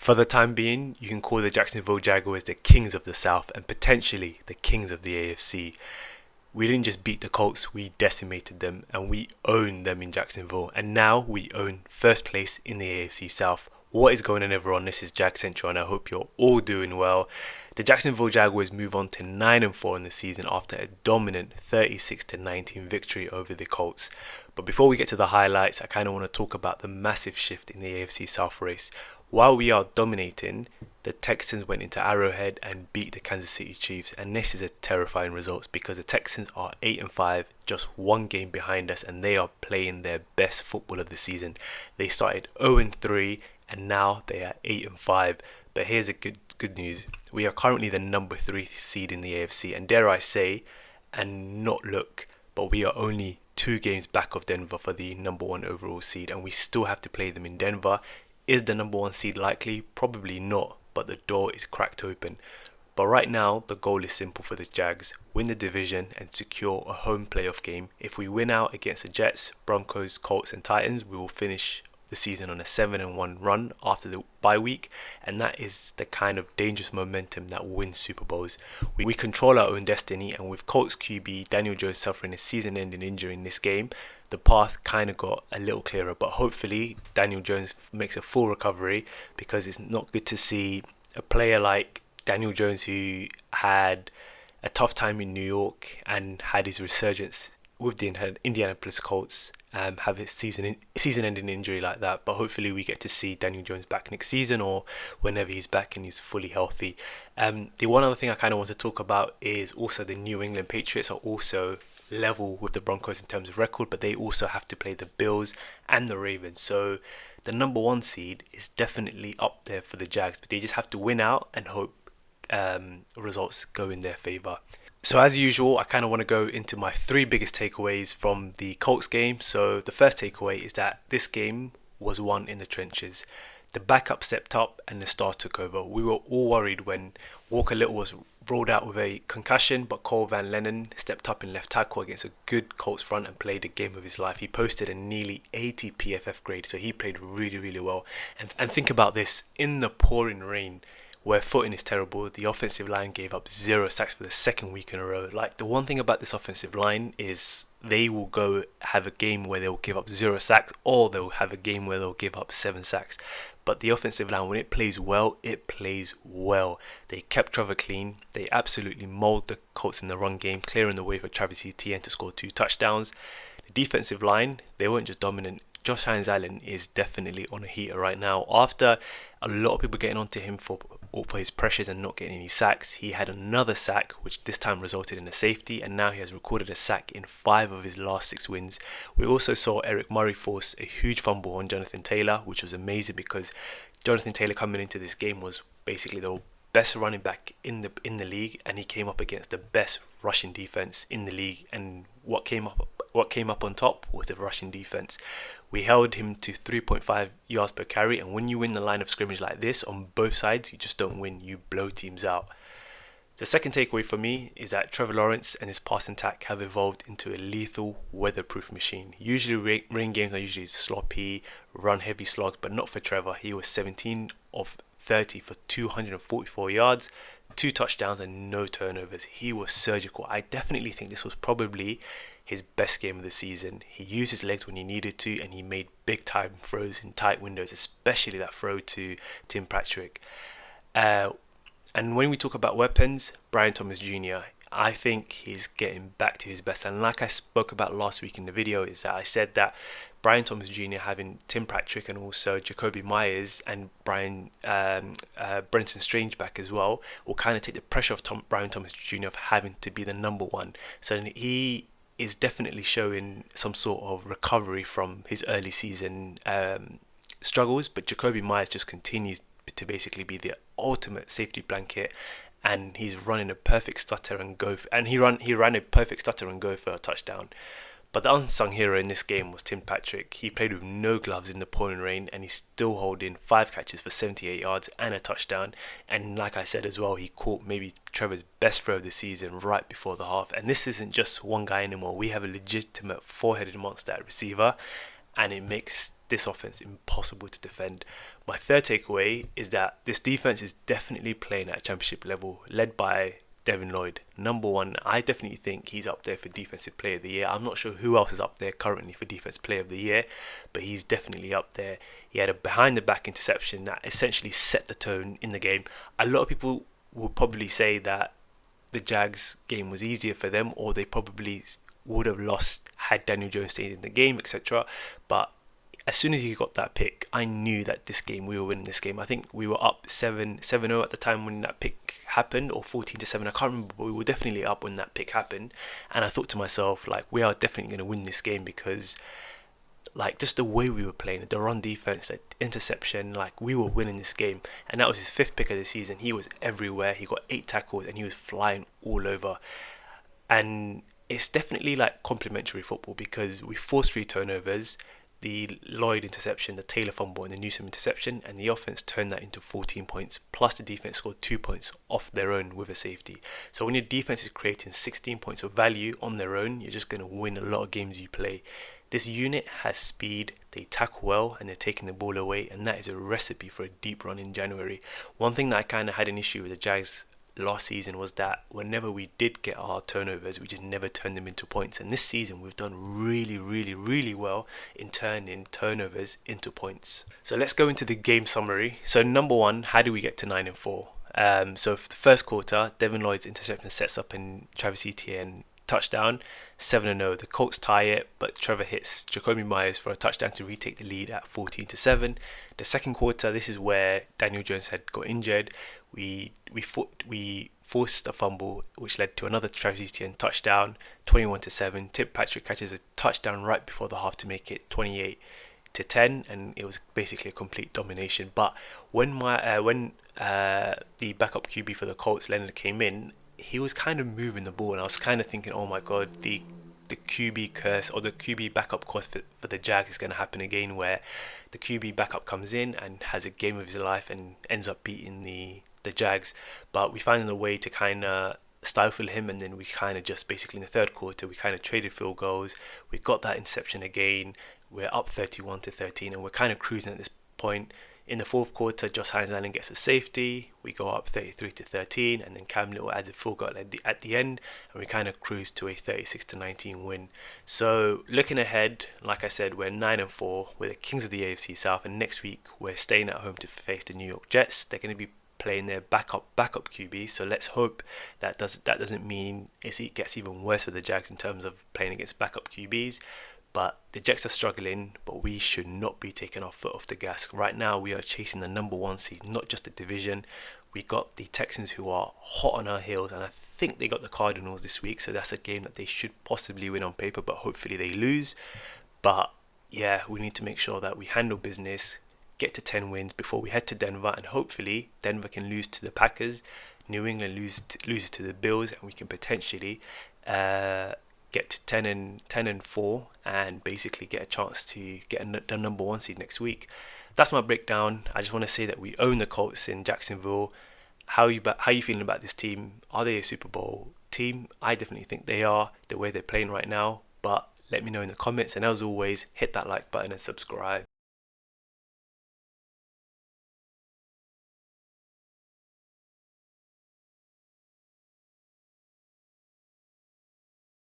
For the time being, you can call the Jacksonville Jaguars the kings of the South and potentially the kings of the AFC. We didn't just beat the Colts, we decimated them and we own them in Jacksonville. And now we own first place in the AFC South. What is going on, everyone? This is Jag Central and I hope you're all doing well. The Jacksonville Jaguars move on to 9-4 in the season after a dominant 36-19 victory over the Colts. But before we get to the highlights, I kind of want to talk about the massive shift in the AFC South race. While we are dominating, the Texans went into Arrowhead and beat the Kansas City Chiefs, and this is a terrifying result because the Texans are 8-5, just one game behind us, and they are playing their best football of the season. They started 0-3 and now they are 8-5. But here's a good news. We are currently the number 3 seed in the AFC, and dare I say, and not look, but we are only 2 games back of Denver for the number 1 overall seed, and we still have to play them in Denver. Is the number 1 seed likely? Probably not, but the door is cracked open. But right now, the goal is simple for the Jags. Win the division and secure a home playoff game. If we win out against the Jets, Broncos, Colts and Titans, we will finish the season on a 7-1 run after the bye week, and that is the kind of dangerous momentum that wins Super Bowls. We control our own destiny, and with Colts QB Daniel Jones suffering a season-ending injury in this game, the path kind of got a little clearer. But hopefully Daniel Jones makes a full recovery, because it's not good to see a player like Daniel Jones, who had a tough time in New York and had his resurgence with the Indianapolis Colts, have his season-ending injury like that. But hopefully we get to see Daniel Jones back next season, or whenever he's back and he's fully healthy. The one other thing I kind of want to talk about is also the New England Patriots are also level with the Broncos in terms of record, but they also have to play the Bills and the Ravens. So the number 1 seed is definitely up there for the Jags, but they just have to win out and hope results go in their favor. So as usual, I kind of want to go into my 3 biggest takeaways from the Colts game. So the first takeaway is that this game was won in the trenches. The backup stepped up and the stars took over. We were all worried when Walker Little was rolled out with a concussion, but Cole Van Lennon stepped up in left tackle against a good Colts front and played the game of his life. He posted a nearly 80 PFF grade, so he played really well. And think about this, in the pouring rain, where footing is terrible, the offensive line gave up 0 sacks for the 2nd week in a row. Like, the one thing about this offensive line is they will go have a game where they'll give up 0 sacks, or they'll have a game where they'll give up 7 sacks. But the offensive line, when it plays well, it plays well. They kept Trevor clean. They absolutely mauled the Colts in the run game, clearing the way for Travis Etienne to score 2 touchdowns. The defensive line, they weren't just dominant. Josh Hines-Allen is definitely on a heater right now. After a lot of people getting onto him for his pressures and not getting any sacks, he had another sack, which this time resulted in a safety, and now he has recorded a sack in 5 of his last 6 wins. We also saw Eric Murray force a huge fumble on Jonathan Taylor, which was amazing because Jonathan Taylor coming into this game was basically the best running back in the league, and he came up against the best rushing defense in the league, and what came up on top was the rushing defense. We held him to 3.5 yards per carry, and when you win the line of scrimmage like this on both sides, you just don't win, you blow teams out. The second takeaway for me is that Trevor Lawrence and his passing attack have evolved into a lethal, weatherproof machine. Usually rain games are usually sloppy, run-heavy slogs, but not for Trevor. He was 17 of 30 for 244 yards, 2 touchdowns and no turnovers. He was surgical. I definitely think this was probably his best game of the season. He used his legs when he needed to, and he made big time throws in tight windows, especially that throw to Tim Patrick. And when we talk about weapons, Brian Thomas Jr., I think he's getting back to his best. And like I spoke about last week in the video, is that I said that Brian Thomas Jr. having Tim Patrick and also Jacoby Myers and Brenton Strange back as well will kind of take the pressure of Brian Thomas Jr. of having to be the number 1. So he is definitely showing some sort of recovery from his early season struggles, but Jacoby Myers just continues to basically be the ultimate safety blanket, and he's running a perfect stutter and go he ran a perfect stutter and go for a touchdown. But the unsung hero in this game was Tim Patrick. He played with no gloves in the pouring rain, and he's still holding 5 catches for 78 yards and a touchdown. And like I said as well, he caught maybe Trevor's best throw of the season right before the half. And this isn't just one guy anymore. We have a legitimate 4-headed monster at receiver, and it makes this offense impossible to defend. My third takeaway is that this defense is definitely playing at a championship level, led by Devin Lloyd. Number one, I definitely think he's up there for Defensive Player of the Year. I'm not sure who else is up there currently for Defensive Player of the Year, but he's definitely up there. He had a behind-the-back interception that essentially set the tone in the game. A lot of people will probably say that the Jags game was easier for them, or they probably would have lost had Daniel Jones stayed in the game, etc. But as soon as he got that pick, I knew that we were winning this game. I think we were up 7-0 at the time when that pick happened, or 14-7. I can't remember, but we were definitely up when that pick happened. And I thought to myself, like, we are definitely going to win this game because, like, just the way we were playing, the run defense, the interception, like, we were winning this game. And that was his 5th pick of the season. He was everywhere. He got 8 tackles and he was flying all over. And it's definitely like complementary football because we forced 3 turnovers. The Lloyd interception, the Taylor fumble, and the Newsom interception, and the offense turned that into 14 points, plus the defense scored 2 points off their own with a safety. So when your defense is creating 16 points of value on their own, you're just going to win a lot of games you play. This unit has speed, they tackle well, and they're taking the ball away, and that is a recipe for a deep run in January. One thing that I kind of had an issue with the Jags last season was that whenever we did get our turnovers, we just never turned them into points. And this season we've done really well in turning turnovers into points. So let's go into the game summary. So number one, how do we get to 9-4? So for the first quarter, Devin Lloyd's interception sets up in Travis Etienne touchdown, 7-0. The Colts tie it, but Trevor hits Jacoby Myers for a touchdown to retake the lead at 14-7. The second quarter, this is where Daniel Jones had got injured. We forced a fumble, which led to another Travis Etienne touchdown, 21-7. Tim Patrick catches a touchdown right before the half to make it 28-10, and it was basically a complete domination. But when the backup QB for the Colts, Leonard, came in, he was kind of moving the ball, and I was kind of thinking, oh my god, the QB curse or the QB backup curse for the Jags is going to happen again, where the QB backup comes in and has a game of his life and ends up beating the Jags. But we found a way to kind of stifle him, and then we kind of just basically in the third quarter we kind of traded field goals. We got that interception again. We're up 31-13, and we're kind of cruising at this point. In the fourth quarter, Josh Hines-Allen gets a safety. We go up 33-13, and then Cam Little adds a field goal at the end, and we kind of cruise to a 36-19 win. So looking ahead, like I said, we're 9-4. We're the kings of the AFC South, and next week we're staying at home to face the New York Jets. They're going to be playing their backup QB. So let's hope that doesn't mean it gets even worse for the Jags in terms of playing against backup QBs. But the Jets are struggling, but we should not be taking our foot off the gas. Right now, we are chasing the number 1 seed, not just the division. We got the Texans, who are hot on our heels, and I think they got the Cardinals this week, so that's a game that they should possibly win on paper, but hopefully they lose. But yeah, we need to make sure that we handle business, get to 10 wins before we head to Denver, and hopefully Denver can lose to the Packers, New England loses to the Bills, and we can potentially get to 10-4 and basically get a chance to get the number 1 seed next week. That's my breakdown. I just want to say that we own the Colts in Jacksonville. How you feeling about this team? Are they a Super Bowl team? I definitely think they are, the way they're playing right now. But let me know in the comments, and as always, hit that like button and subscribe.